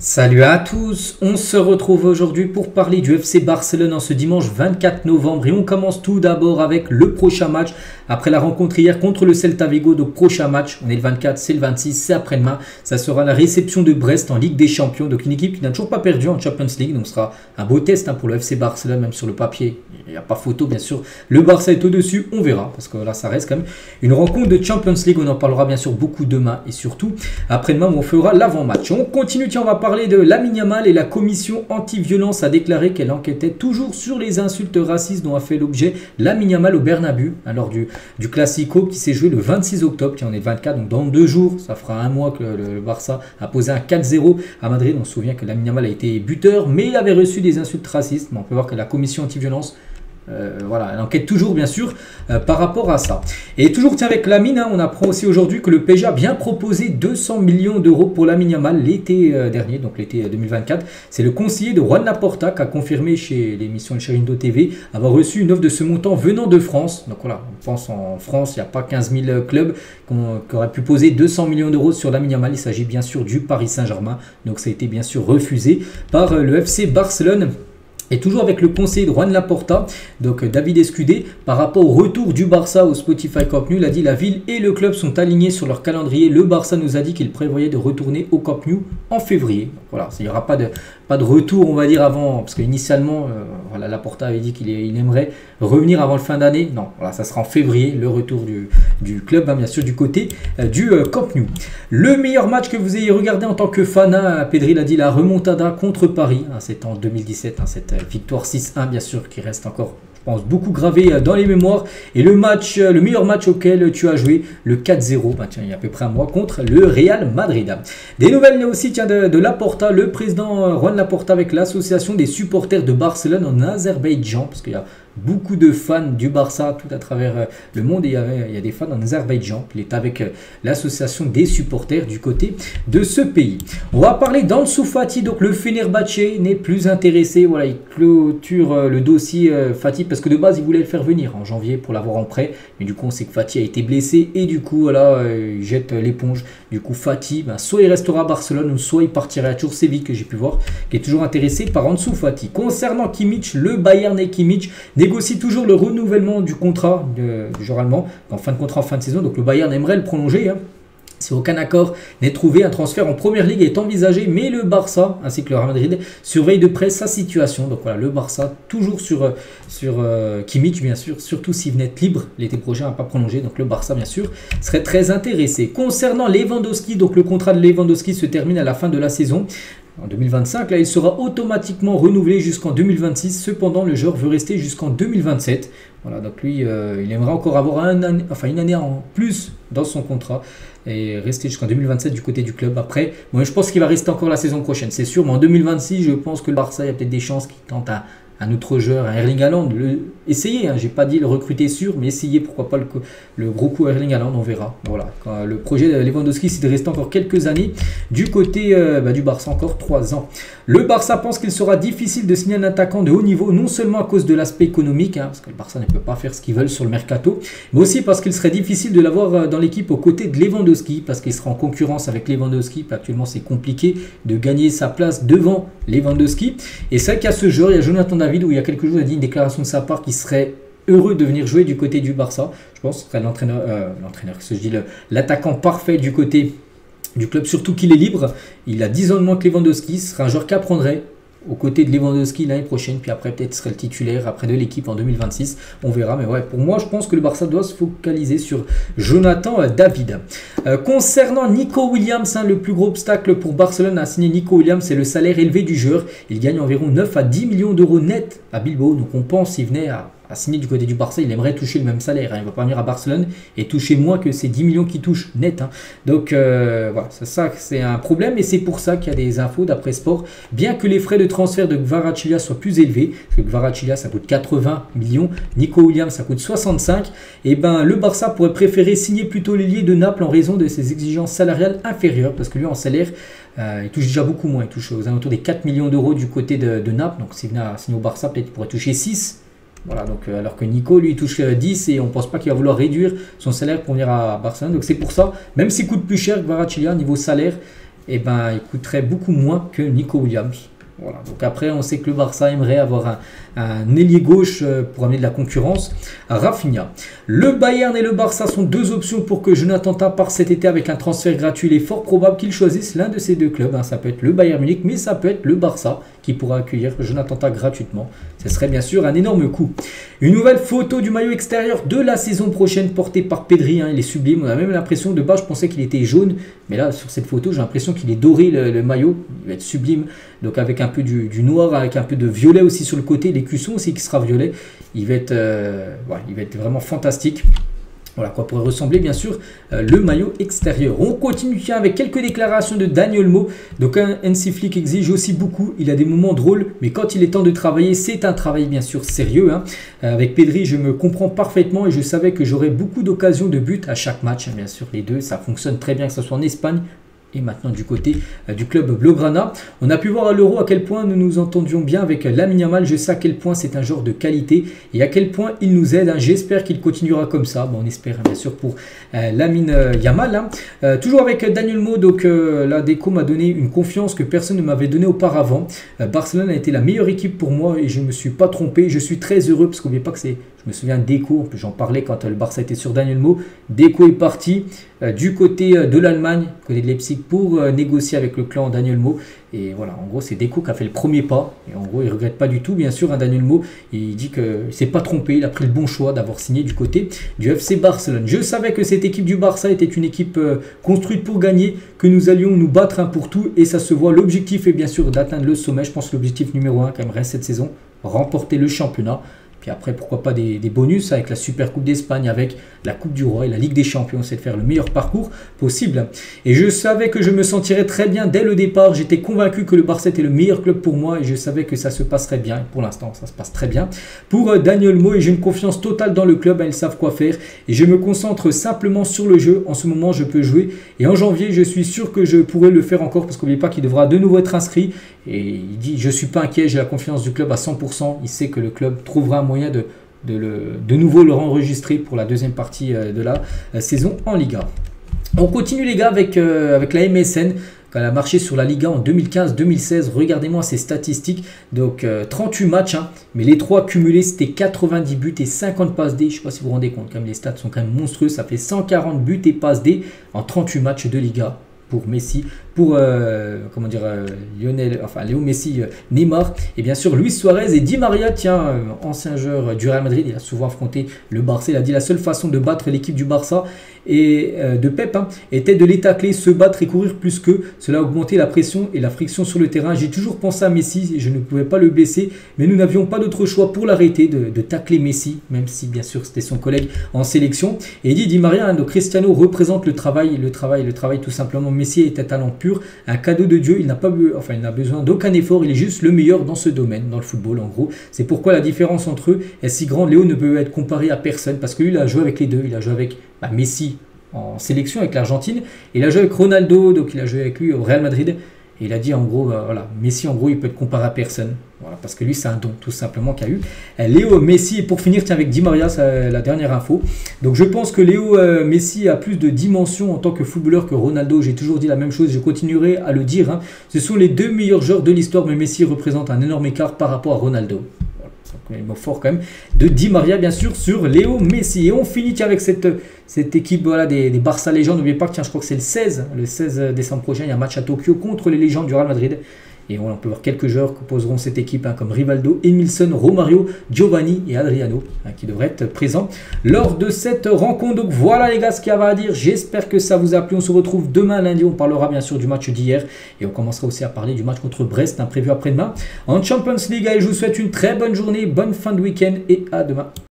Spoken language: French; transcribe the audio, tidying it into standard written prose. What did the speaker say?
Salut à tous, on se retrouve aujourd'hui pour parler du FC Barcelone en ce dimanche 24 novembre et on commence tout d'abord avec le prochain match après la rencontre hier contre le Celta Vigo. Donc prochain match, on est le 24, c'est le 26, c'est après-demain, ça sera la réception de Brest en Ligue des Champions, donc une équipe qui n'a toujours pas perdu en Champions League, donc ce sera un beau test pour le FC Barcelone, même sur le papier, il n'y a pas photo bien sûr, le Barça est au-dessus, on verra, parce que là ça reste quand même une rencontre de Champions League, on en parlera bien sûr beaucoup demain et surtout après-demain où on fera l'avant-match. On continue, tiens, on va parler de Lamine Yamal et la commission anti-violence a déclaré qu'elle enquêtait toujours sur les insultes racistes dont a fait l'objet Lamine Yamal au Bernabéu lors du Classico qui s'est joué le 26 octobre. Tiens, on est le 24, donc dans 2 jours, ça fera un mois que le Barça a posé un 4-0 à Madrid. On se souvient que Lamine Yamal a été buteur, mais il avait reçu des insultes racistes. Mais on peut voir que la commission anti-violence voilà, elle enquête toujours bien sûr par rapport à ça. Et toujours tiens, avec Lamine, on apprend aussi aujourd'hui que le PSG a bien proposé 200 millions d'euros pour Lamine Yamal l'été dernier, donc l'été 2024. C'est le conseiller de Juan Laporta qui a confirmé chez l'émission El Chiringuito TV avoir reçu une offre de ce montant venant de France. Donc voilà, on pense en France, il n'y a pas 15 000 clubs qui auraient pu poser 200 millions d'euros sur Lamine Yamal. Il s'agit bien sûr du Paris Saint-Germain. Donc ça a été bien sûr refusé par le FC Barcelone. Et toujours avec le conseiller de Juan Laporta, donc David Escudé, par rapport au retour du Barça au Spotify Camp Nou, il a dit la ville et le club sont alignés sur leur calendrier. Le Barça nous a dit qu'il prévoyait de retourner au Camp Nou en février. Donc voilà, il n'y aura pas de retour, on va dire, avant, parce qu'initialement, voilà, Laporta avait dit qu'il aimerait revenir avant le fin d'année. Non, voilà, ça sera en février, le retour du club, bien sûr, du côté du Camp Nou. Le meilleur match que vous ayez regardé en tant que fan, Pedri l'a dit, la remontada contre Paris, c'est en 2017, cette victoire 6-1 bien sûr qui reste encore, je pense, beaucoup gravé dans les mémoires. Et le meilleur match auquel tu as joué, le 4-0, tiens, il y a à peu près un mois, contre le Real Madrid. Des nouvelles aussi, tiens, de Laporta, le président Juan Laporta avec l'association des supporters de Barcelone en Azerbaïdjan, parce qu'il y a beaucoup de fans du Barça tout à travers le monde et il y a des fans en Azerbaïdjan. Il est avec l'association des supporters du côté de ce pays. On va parler d'Ansu Fati, donc le Fenerbahçe n'est plus intéressé. Voilà, il clôture le dossier Fati parce que de base il voulait le faire venir en janvier pour l'avoir en prêt, mais du coup on sait que Fati a été blessé et du coup voilà, il jette l'éponge. Du coup Fati, soit il restera à Barcelone ou soit il partira à toujours Séville que j'ai pu voir, qui est toujours intéressé par Ansu Fati. Concernant Kimmich, le Bayern et Kimmich négocie toujours le renouvellement du contrat du joueur allemand en fin de contrat en fin de saison. Donc le Bayern aimerait le prolonger. Si aucun accord n'est trouvé, un transfert en première ligue est envisagé, mais le Barça ainsi que le Real Madrid surveillent de près sa situation. Donc voilà, le Barça toujours sur Kimmich bien sûr, surtout s'il venait être libre l'été prochain à pas prolonger. Donc le Barça bien sûr serait très intéressé. Concernant Lewandowski, donc le contrat de Lewandowski se termine à la fin de la saison. En 2025, là, il sera automatiquement renouvelé jusqu'en 2026. Cependant, le joueur veut rester jusqu'en 2027. Voilà, donc lui, il aimerait encore avoir une année en plus dans son contrat et rester jusqu'en 2027 du côté du club. Après, moi, je pense qu'il va rester encore la saison prochaine, c'est sûr. Mais en 2026, je pense que le Barça, il y a peut-être des chances qu'il tente un autre joueur, un Erling Haaland, essayez, j'ai pas dit le recruter sûr, mais essayez, pourquoi pas le gros coup Erling Haaland, on verra. Voilà, le projet de Lewandowski, c'est de rester encore quelques années du côté du Barça, encore 3 ans. Le Barça pense qu'il sera difficile de signer un attaquant de haut niveau, non seulement à cause de l'aspect économique, parce que le Barça ne peut pas faire ce qu'ils veulent sur le mercato, mais aussi parce qu'il serait difficile de l'avoir dans l'équipe aux côtés de Lewandowski, parce qu'il sera en concurrence avec Lewandowski. Actuellement, c'est compliqué de gagner sa place devant Lewandowski. Et c'est vrai qu'il y a ce joueur, il y a Jonathan David, où il y a quelques jours, il a dit une déclaration de sa part qui serait heureux de venir jouer du côté du Barça. Je pense que ce serait l'attaquant parfait du côté du club, surtout qu'il est libre. Il a 10 ans de moins que Lewandowski, ce serait un joueur qui apprendrait aux côtés de Lewandowski l'année prochaine, puis après peut-être serait le titulaire après de l'équipe en 2026, on verra. Mais ouais, pour moi je pense que le Barça doit se focaliser sur Jonathan David. Concernant Nico Williams, le plus gros obstacle pour Barcelone à signer Nico Williams, c'est le salaire élevé du joueur. Il gagne environ 9 à 10 millions d'euros net à Bilbao, donc on pense s'il venait à signer du côté du Barça, il aimerait toucher le même salaire. Il ne va pas venir à Barcelone et toucher moins que ces 10 millions qu'il touche net. Donc voilà, ça c'est un problème et c'est pour ça qu'il y a des infos d'après Sport. Bien que les frais de transfert de Kvaratskhelia soient plus élevés, parce que Kvaratskhelia ça coûte 80 millions, Nico Williams ça coûte 65, et le Barça pourrait préférer signer plutôt l'ailier de Naples en raison de ses exigences salariales inférieures, parce que lui en salaire il touche déjà beaucoup moins, il touche aux alentours des 4 millions d'euros du côté de Naples. Donc s'il venait à signer au Barça, peut-être qu'il pourrait toucher 6. Voilà, donc alors que Nico lui touche 10 et on ne pense pas qu'il va vouloir réduire son salaire pour venir à Barcelone. Donc c'est pour ça, même s'il coûte plus cher que Kvaratskhelia niveau salaire, eh ben, il coûterait beaucoup moins que Nico Williams. Voilà. Donc après, on sait que le Barça aimerait avoir un ailier gauche pour amener de la concurrence à Rafinha. Le Bayern et le Barça sont deux options pour que Jonathan Tah parte cet été avec un transfert gratuit. Il est fort probable qu'il choisisse l'un de ces deux clubs. Ça peut être le Bayern Munich, mais ça peut être le Barça qui pourra accueillir Jonathan Tah gratuitement. Ce serait bien sûr un énorme coup. Une nouvelle photo du maillot extérieur de la saison prochaine portée par Pedri. Il est sublime. On a même l'impression, de base, je pensais qu'il était jaune. Mais là, sur cette photo, j'ai l'impression qu'il est doré le maillot. Il va être sublime. Donc avec un peu du noir, avec un peu de violet aussi sur le côté. L'écusson aussi qui sera violet. Il va être vraiment fantastique. Voilà, quoi pourrait ressembler bien sûr le maillot extérieur. On continue avec quelques déclarations de Daniel Mo. Donc Hansi Flick exige aussi beaucoup. Il a des moments drôles, mais quand il est temps de travailler, c'est un travail bien sûr sérieux. Avec Pedri, je me comprends parfaitement et je savais que j'aurais beaucoup d'occasions de but à chaque match. Bien sûr, les deux, ça fonctionne très bien, que ce soit en Espagne et maintenant du côté du club Blaugrana. On a pu voir à l'Euro à quel point nous nous entendions bien avec Lamine Yamal. Je sais à quel point c'est un joueur de qualité et à quel point il nous aide. J'espère qu'il continuera comme ça. On espère bien sûr pour Lamine Yamal. Toujours avec Daniel Mo, donc la Déco m'a donné une confiance que personne ne m'avait donnée auparavant. Barcelone a été la meilleure équipe pour moi et je ne me suis pas trompé. Je suis très heureux parce qu'oubliez pas que c'est... Je me souviens Déco, j'en parlais quand le Barça était sur Daniel Mo. Déco est parti du côté de l'Allemagne, côté de Leipzig, pour négocier avec le clan Daniel Mo. Et voilà, en gros, c'est Déco qui a fait le premier pas. Et en gros, il ne regrette pas du tout, bien sûr, Daniel Mo. Il dit qu'il ne s'est pas trompé, il a pris le bon choix d'avoir signé du côté du FC Barcelone. Je savais que cette équipe du Barça était une équipe construite pour gagner, que nous allions nous battre pour tout. Et ça se voit, l'objectif est bien sûr d'atteindre le sommet. Je pense que l'objectif numéro 1, quand même, reste cette saison, remporter le championnat. Puis après, pourquoi pas des bonus avec la Super Coupe d'Espagne, avec la Coupe du Roi et la Ligue des Champions. C'est de faire le meilleur parcours possible. Et je savais que je me sentirais très bien dès le départ. J'étais convaincu que le Barça était le meilleur club pour moi et je savais que ça se passerait bien. Et pour l'instant, ça se passe très bien. Pour Daniel Mo, et j'ai une confiance totale dans le club. Ils savent quoi faire. Et je me concentre simplement sur le jeu. En ce moment, je peux jouer. Et en janvier, je suis sûr que je pourrai le faire encore parce qu'oubliez pas qu'il devra de nouveau être inscrit. Et il dit, je ne suis pas inquiet, j'ai la confiance du club à 100%. Il sait que le club trouvera un moyen de nouveau le enregistrer pour la deuxième partie de la saison en Liga. On continue les gars avec la MSN. Quand elle a marché sur la Liga en 2015-2016, regardez-moi ces statistiques. Donc 38 matchs, mais les 3 cumulés c'était 90 buts et 50 passes D. Je ne sais pas si vous vous rendez compte, les stats sont quand même monstrueuses. Ça fait 140 buts et passes D en 38 matchs de Liga. Pour Messi, pour Léo Messi, Neymar et bien sûr Luis Suarez et Di Maria, ancien joueur du Real Madrid, il a souvent affronté le Barça. Il a dit la seule façon de battre l'équipe du Barça et de Pep était de les tacler, se battre et courir plus qu'eux. Cela a augmenté la pression et la friction sur le terrain. J'ai toujours pensé à Messi et je ne pouvais pas le blesser, mais nous n'avions pas d'autre choix pour l'arrêter de tacler Messi, même si bien sûr c'était son collègue en sélection. Et il dit Di Maria, donc Cristiano représente le travail tout simplement. Messi est un talent pur, un cadeau de Dieu. Il n'a besoin d'aucun effort. Il est juste le meilleur dans ce domaine, dans le football en gros. C'est pourquoi la différence entre eux est si grande. Léo ne peut être comparé à personne parce que lui, il a joué avec les deux. Il a joué avec Messi en sélection avec l'Argentine. Il a joué avec Ronaldo, donc il a joué avec lui au Real Madrid. Et il a dit en gros, Messi en gros, il peut être comparé à personne. Voilà, parce que lui, c'est un don tout simplement qu'a eu Léo Messi. Et pour finir, avec Di Maria, c'est la dernière info. Donc je pense que Léo Messi a plus de dimension en tant que footballeur que Ronaldo. J'ai toujours dit la même chose, je continuerai à le dire. Ce sont les deux meilleurs joueurs de l'histoire, mais Messi représente un énorme écart par rapport à Ronaldo. Un mot fort quand même de Di Maria bien sûr sur Léo Messi. Et on finit avec cette équipe des Barça légendes. N'oubliez pas que je crois que c'est le 16 décembre prochain, il y a un match à Tokyo contre les légendes du Real Madrid. Et on peut voir quelques joueurs qui composeront cette équipe comme Rivaldo, Emilson, Romario, Giovanni et Adriano qui devraient être présents lors de cette rencontre. Donc voilà les gars ce qu'il y avait à dire. J'espère que ça vous a plu. On se retrouve demain lundi. On parlera bien sûr du match d'hier et on commencera aussi à parler du match contre Brest prévu après-demain en Champions League. Et je vous souhaite une très bonne journée, bonne fin de week-end et à demain.